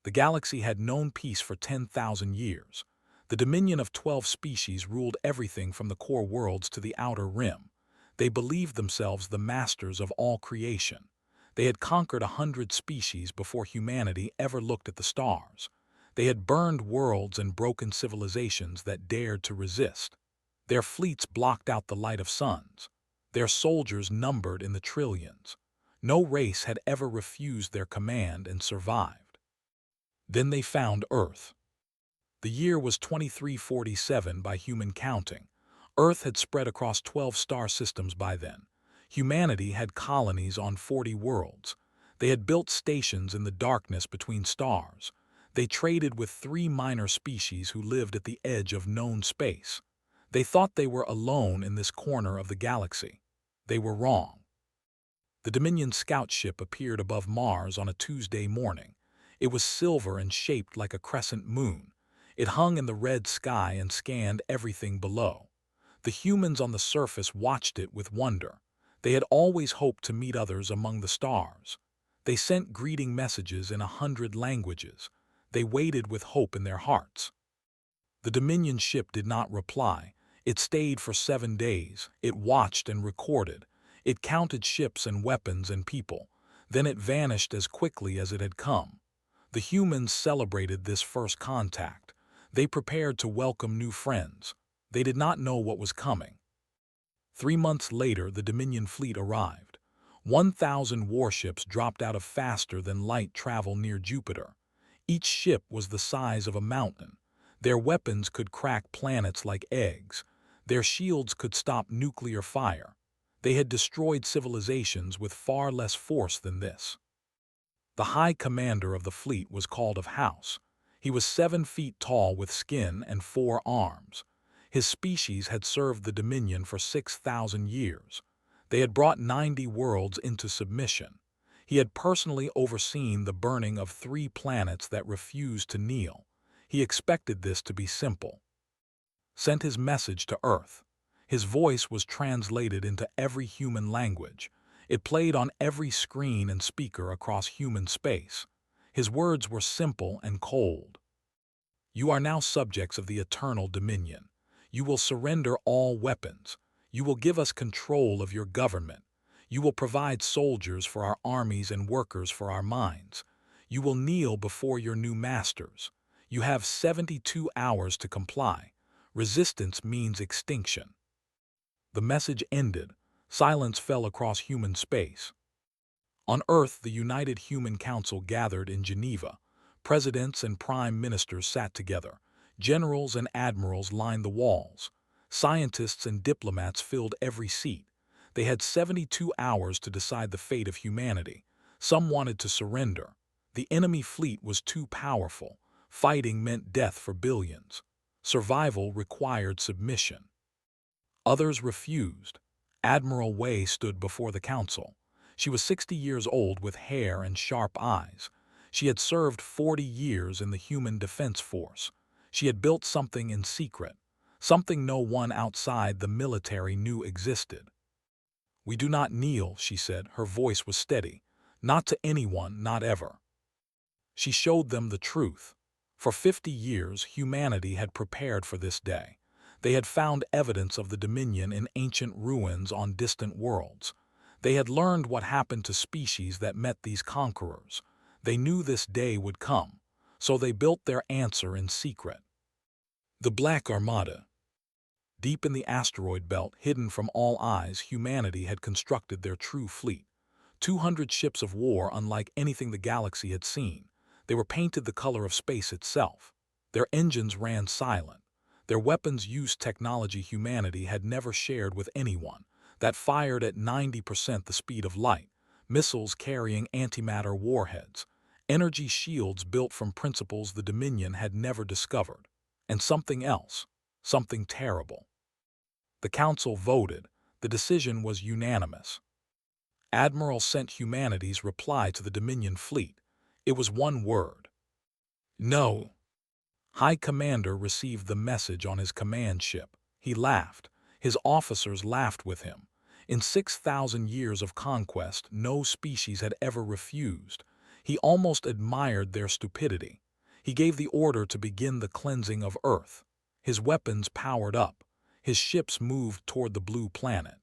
The galaxy had known peace for 10,000 years. The dominion of 12 species ruled everything from the core worlds to the outer rim. They believed themselves the masters of all creation. They had conquered 100 species before humanity ever looked at the stars. They had burned worlds and broken civilizations that dared to resist. Their fleets blocked out the light of suns. Their soldiers numbered in the trillions. No race had ever refused their command and survived. Then they found Earth. The year was 2347 by human counting. Earth had spread across 12 star systems by then. Humanity had colonies on 40 worlds. They had built stations in the darkness between stars. They traded with 3 minor species who lived at the edge of known space. They thought they were alone in this corner of the galaxy. They were wrong. The Dominion scout ship appeared above Mars on a Tuesday morning. It was silver and shaped like a crescent moon. It hung in the red sky and scanned everything below. The humans on the surface watched it with wonder. They had always hoped to meet others among the stars. They sent greeting messages in 100 languages. They waited with hope in their hearts. The Dominion ship did not reply. It stayed for 7 days. It watched and recorded. It counted ships and weapons and people. Then it vanished as quickly as it had come. The humans celebrated this first contact. They prepared to welcome new friends. They did not know what was coming. 3 months later, the Dominion fleet arrived. 1,000 warships dropped out of faster-than-light travel near Jupiter. Each ship was the size of a mountain. Their weapons could crack planets like eggs. Their shields could stop nuclear fire. They had destroyed civilizations with far less force than this. The high commander of the fleet was called of House. He was 7 feet tall with skin and 4 arms. His species had served the Dominion for 6,000 years. They had brought 90 worlds into submission. He had personally overseen the burning of 3 planets that refused to kneel. He expected this to be simple. Sent his message to Earth. His voice was translated into every human language. It played on every screen and speaker across human space. His words were simple and cold. You are now subjects of the eternal dominion. You will surrender all weapons. You will give us control of your government. You will provide soldiers for our armies and workers for our mines. You will kneel before your new masters. You have 72 hours to comply. Resistance means extinction. The message ended. Silence fell across human space. On Earth, the United Human Council gathered in Geneva. Presidents and prime ministers sat together. Generals and admirals lined the walls. Scientists and diplomats filled every seat. They had 72 hours to decide the fate of humanity. Some wanted to surrender. The enemy fleet was too powerful. Fighting meant death for billions. Survival required submission. Others refused. Admiral Wei stood before the council. She was 60 years old with hair and sharp eyes. She had served 40 years in the Human Defense Force. She had built something in secret, something no one outside the military knew existed. We do not kneel, she said. Her voice was steady. Not to anyone, not ever. She showed them the truth. For 50 years, humanity had prepared for this day. They had found evidence of the Dominion in ancient ruins on distant worlds. They had learned what happened to species that met these conquerors. They knew this day would come, so they built their answer in secret. The Black Armada. Deep in the asteroid belt, hidden from all eyes, humanity had constructed their true fleet. 200 ships of war unlike anything the galaxy had seen. They were painted the color of space itself. Their engines ran silent. Their weapons used technology humanity had never shared with anyone, that fired at 90% the speed of light, missiles carrying antimatter warheads, energy shields built from principles the Dominion had never discovered, and something else, something terrible. The council voted. The decision was unanimous. Admiral sent humanity's reply to the Dominion fleet. It was one word. No. High Commander received the message on his command ship. He laughed. His officers laughed with him. In 6,000 years of conquest, no species had ever refused. He almost admired their stupidity. He gave the order to begin the cleansing of Earth. His weapons powered up. His ships moved toward the blue planet.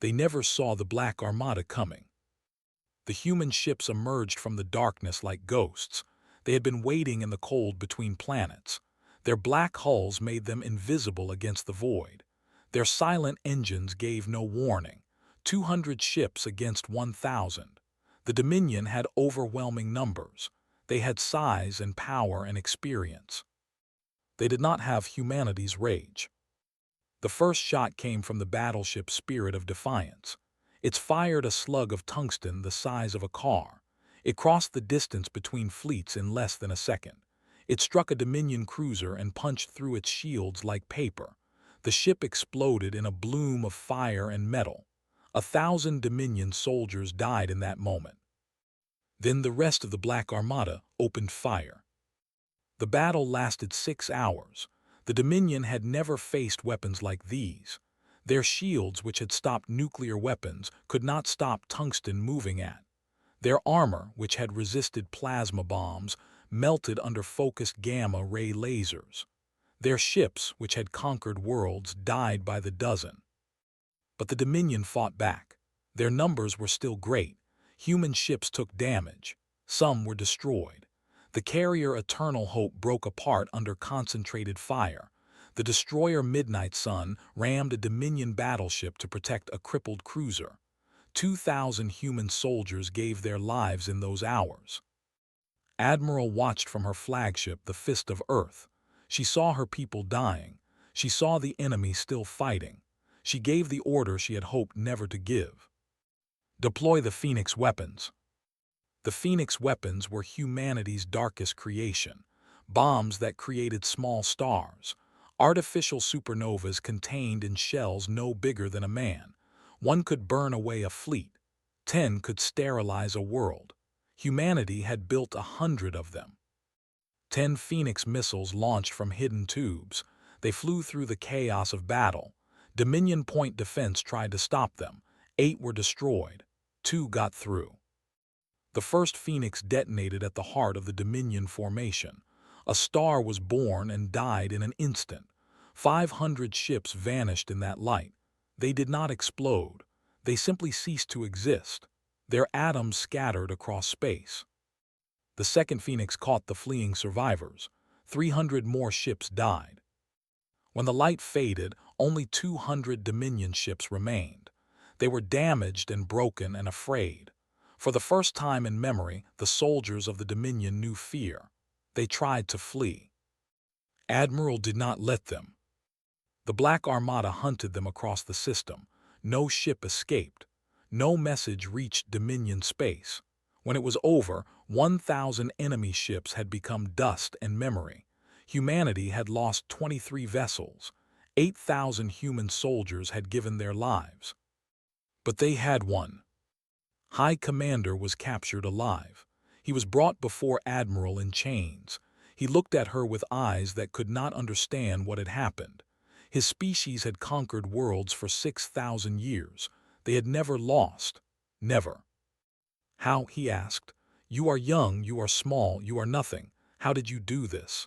They never saw the Black Armada coming. The human ships emerged from the darkness like ghosts. They had been waiting in the cold between planets. Their black hulls made them invisible against the void. Their silent engines gave no warning. 200 ships against 1,000. The Dominion had overwhelming numbers. They had size and power and experience. They did not have humanity's rage. The first shot came from the battleship Spirit of Defiance. It fired a slug of tungsten the size of a car. It crossed the distance between fleets in less than a second. It struck a Dominion cruiser and punched through its shields like paper. The ship exploded in a bloom of fire and metal. 1,000 Dominion soldiers died in that moment. Then the rest of the Black Armada opened fire. The battle lasted 6 hours. The Dominion had never faced weapons like these. Their shields, which had stopped nuclear weapons, could not stop tungsten moving at. Their armor, which had resisted plasma bombs, melted under focused gamma-ray lasers. Their ships, which had conquered worlds, died by the dozen. But the Dominion fought back. Their numbers were still great. Human ships took damage. Some were destroyed. The carrier Eternal Hope broke apart under concentrated fire. The destroyer Midnight Sun rammed a Dominion battleship to protect a crippled cruiser. 2,000 human soldiers gave their lives in those hours. Admiral watched from her flagship, the Fist of Earth. She saw her people dying. She saw the enemy still fighting. She gave the order she had hoped never to give. Deploy the Phoenix weapons. The Phoenix weapons were humanity's darkest creation. Bombs that created small stars. Artificial supernovas contained in shells no bigger than a man. One could burn away a fleet. 10 could sterilize a world. Humanity had built 100 of them. 10 Phoenix missiles launched from hidden tubes. They flew through the chaos of battle. Dominion Point Defense tried to stop them. 8 were destroyed. 2 got through. The first Phoenix detonated at the heart of the Dominion formation. A star was born and died in an instant. 500 ships vanished in that light. They did not explode. They simply ceased to exist. Their atoms scattered across space. The second Phoenix caught the fleeing survivors. 300 more ships died. When the light faded, only 200 Dominion ships remained. They were damaged and broken and afraid. For the first time in memory, the soldiers of the Dominion knew fear. They tried to flee. Admiral did not let them. The Black Armada hunted them across the system. No ship escaped. No message reached Dominion space. When it was over, 1,000 enemy ships had become dust and memory. Humanity had lost 23 vessels. 8,000 human soldiers had given their lives. But they had won. High Commander was captured alive. He was brought before Admiral in chains. He looked at her with eyes that could not understand what had happened. His species had conquered worlds for 6,000 years. They had never lost. Never. How, he asked. You are young, you are small, you are nothing. How did you do this?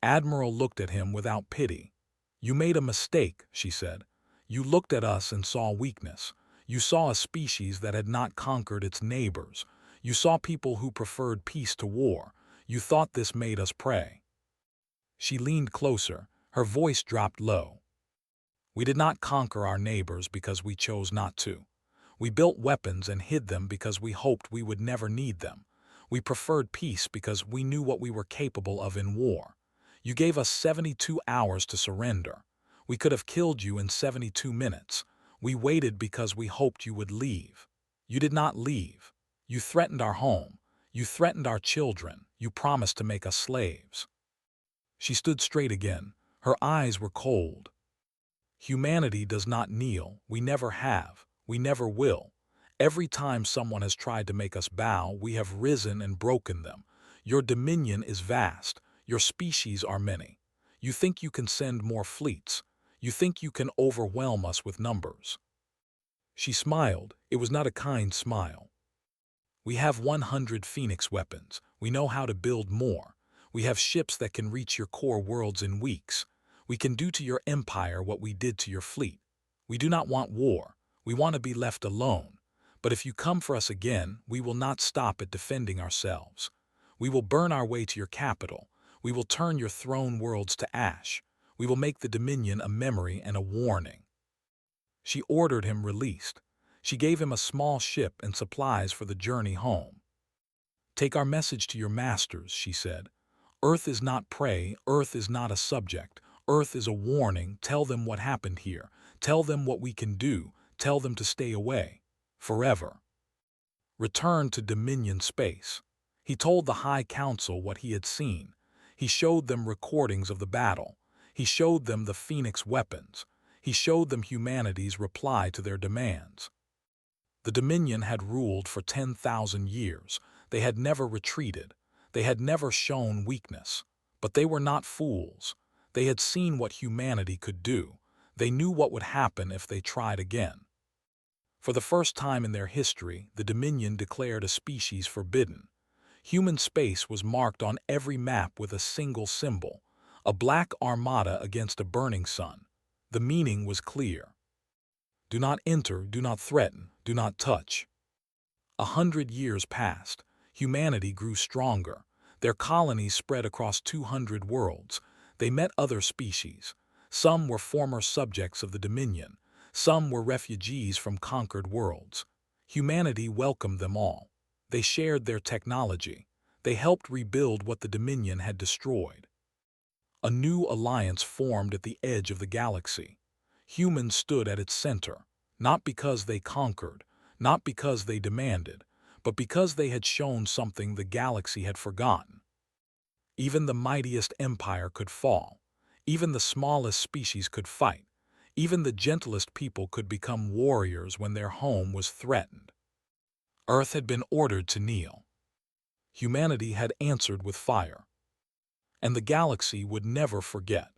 Admiral looked at him without pity. You made a mistake, she said. You looked at us and saw weakness. You saw a species that had not conquered its neighbors. You saw people who preferred peace to war. You thought this made us prey. She leaned closer. Her voice dropped low. We did not conquer our neighbors because we chose not to. We built weapons and hid them because we hoped we would never need them. We preferred peace because we knew what we were capable of in war. You gave us 72 hours to surrender. We could have killed you in 72 minutes. We waited because we hoped you would leave. You did not leave. You threatened our home. You threatened our children. You promised to make us slaves. She stood straight again. Her eyes were cold. Humanity does not kneel. We never have. We never will. Every time someone has tried to make us bow, we have risen and broken them. Your dominion is vast. Your species are many. You think you can send more fleets. You think you can overwhelm us with numbers. She smiled. It was not a kind smile. We have 100 Phoenix weapons. We know how to build more. We have ships that can reach your core worlds in weeks. We can do to your empire what we did to your fleet. We do not want war. We want to be left alone. But if you come for us again, we will not stop at defending ourselves. We will burn our way to your capital. We will turn your throne worlds to ash. We will make the Dominion a memory and a warning. She ordered him released. She gave him a small ship and supplies for the journey home. Take our message to your masters, she said. Earth is not prey, Earth is not a subject. Earth is a warning. Tell them what happened here. Tell them what we can do. Tell them to stay away. Forever. Return to Dominion space. He told the High Council what he had seen. He showed them recordings of the battle. He showed them the Phoenix weapons. He showed them humanity's reply to their demands. The Dominion had ruled for 10,000 years. They had never retreated. They had never shown weakness. But they were not fools. They had seen what humanity could do. They knew what would happen if they tried again. For the first time in their history, the Dominion declared a species forbidden. Human space was marked on every map with a single symbol, a black armada against a burning sun. The meaning was clear. Do not enter, do not threaten, do not touch. 100 years passed. Humanity grew stronger. Their colonies spread across 200 worlds. They met other species. Some were former subjects of the Dominion. Some were refugees from conquered worlds. Humanity welcomed them all. They shared their technology. They helped rebuild what the Dominion had destroyed. A new alliance formed at the edge of the galaxy. Humans stood at its center, not because they conquered, not because they demanded, but because they had shown something the galaxy had forgotten. Even the mightiest empire could fall. Even the smallest species could fight. Even the gentlest people could become warriors when their home was threatened. Earth had been ordered to kneel. Humanity had answered with fire. And the galaxy would never forget.